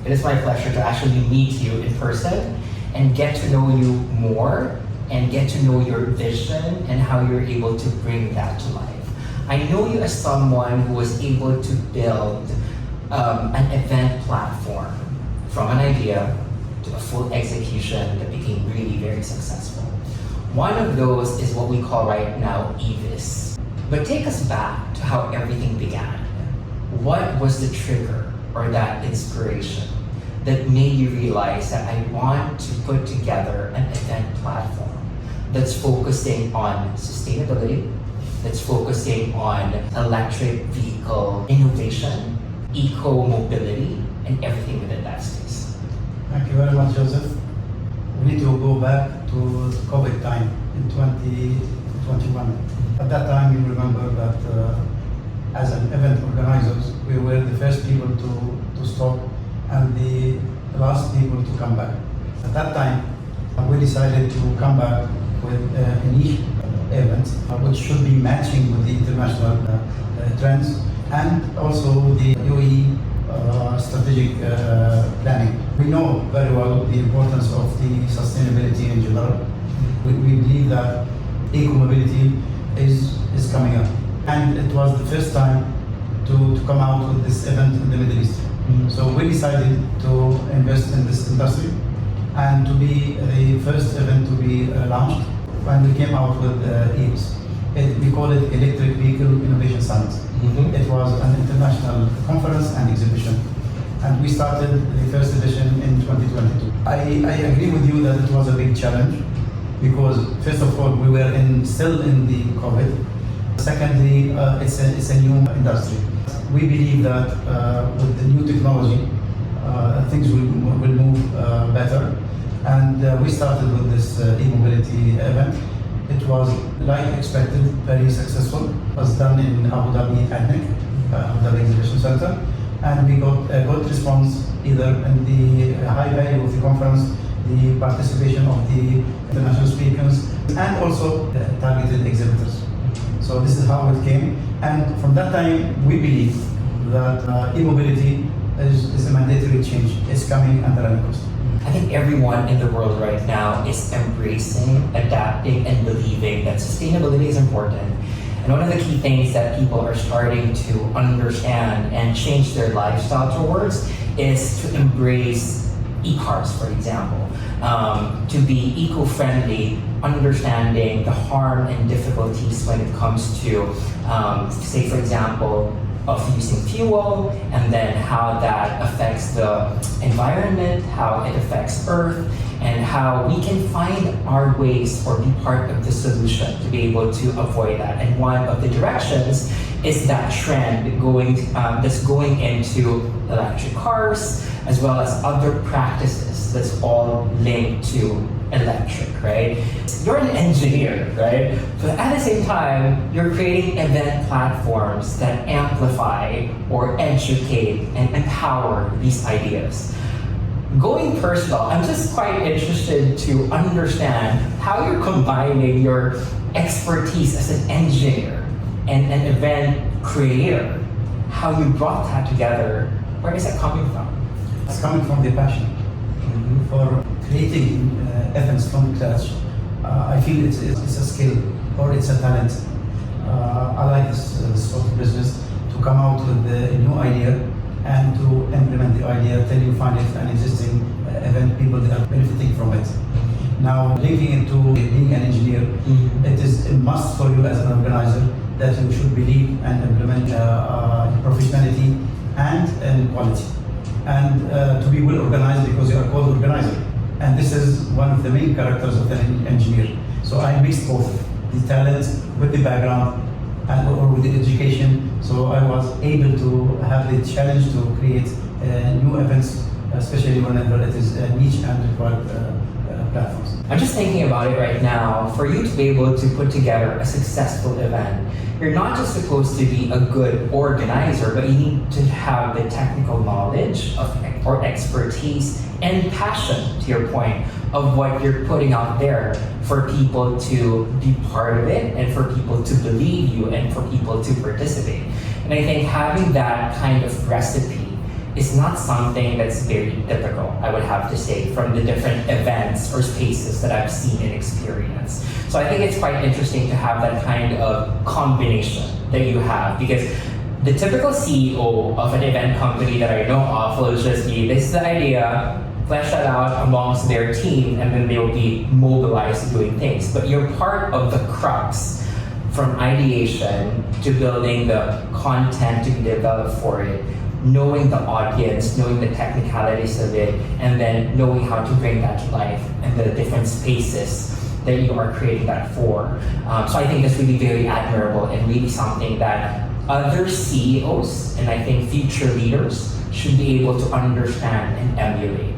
It is my pleasure to actually meet you in person and get to know you more and get to know your vision and how you're able to bring that to life. I know you as someone who was able to build an event platform from an idea to a full execution that became really very successful. One of those is what we call right now EVIS. But take us back to how everything began. What was the trigger or that inspiration that made you realize that I want to put together an event platform that's focusing on sustainability, that's focusing on electric vehicle innovation, eco-mobility, and everything within that space? Thank you very much, Joseph. We need to go back to the COVID time in 2021. At that time, you remember that as an event organizers, we were the first people to stop and the last people to come back. At that time, we decided to come back with a niche event which should be matching with the international trends and also the UAE strategic planning. We know very well the importance of the sustainability in general. We believe that eco-mobility is coming up. And it was the first time to come out with this event in the Middle East. So we decided to invest in this industry and to be the first event to be launched when we came out with EVIS. We call it Electric Vehicle Innovation Summit. It was an international conference and exhibition. And we started the first edition in 2022. I agree with you that it was a big challenge because first of all, we were still in the COVID. Secondly, it's a new industry. We believe that with the new technology, things will move better. And we started with this e-mobility event. It was, like expected, very successful. It was done in Abu Dhabi Abu Dhabi Exhibition Center. And we got a good response either in the high value of the conference, the participation of the international speakers, and also targeted exhibitors. So this is how it came. And from that time, we believe that e-mobility is a mandatory change. It's coming under any cost. I think everyone in the world right now is embracing, adapting, and believing that sustainability is important. And one of the key things that people are starting to understand and change their lifestyle towards is to embrace e-cars, for example, to be eco-friendly, understanding the harm and difficulties when it comes to, say, for example, of using fuel, and then how that affects the environment, how it affects Earth, and how we can find our ways or be part of the solution to be able to avoid that. And one of the directions is that trend that's going into electric cars, as well as other practices that's all linked to electric, right? You're an engineer, right? But at the same time, you're creating event platforms that amplify or educate and empower these ideas. Going personal, I'm just quite interested to understand how you're combining your expertise as an engineer and an event creator, how you brought that together. Where is that coming from? It's coming from the passion for creating events from scratch. I feel it's a skill or it's a talent. I like this sort of business to come out with a new idea and to implement the idea till you find it an existing event, people that are benefiting from it. Now, linking it to being an engineer, it is a must for you as an organizer that you should believe and implement professionality and quality. And to be well organized because you are called organizer. And this is one of the main characters of an engineer. So I mixed both the talent with the background or with the education. So I was able to have the challenge to create new events, especially whenever it is niche and required platforms. I'm just thinking about it right now. For you to be able to put together a successful event, you're not just supposed to be a good organizer, but you need to have the technical knowledge or expertise and passion, to your point, of what you're putting out there for people to be part of it and for people to believe you and for people to participate. And I think having that kind of recipe is not something that's very typical, I would have to say, from the different events or spaces that I've seen and experienced. So I think it's quite interesting to have that kind of combination that you have, because the typical CEO of an event company that I know of will just be, this is the idea, flesh that out amongst their team, and then they will be mobilized doing things. But you're part of the crux from ideation to building the content to be developed for it, knowing the audience, knowing the technicalities of it, and then knowing how to bring that to life and the different spaces that you are creating that for. So I think that's really very admirable and really something that other CEOs and I think future leaders should be able to understand and emulate.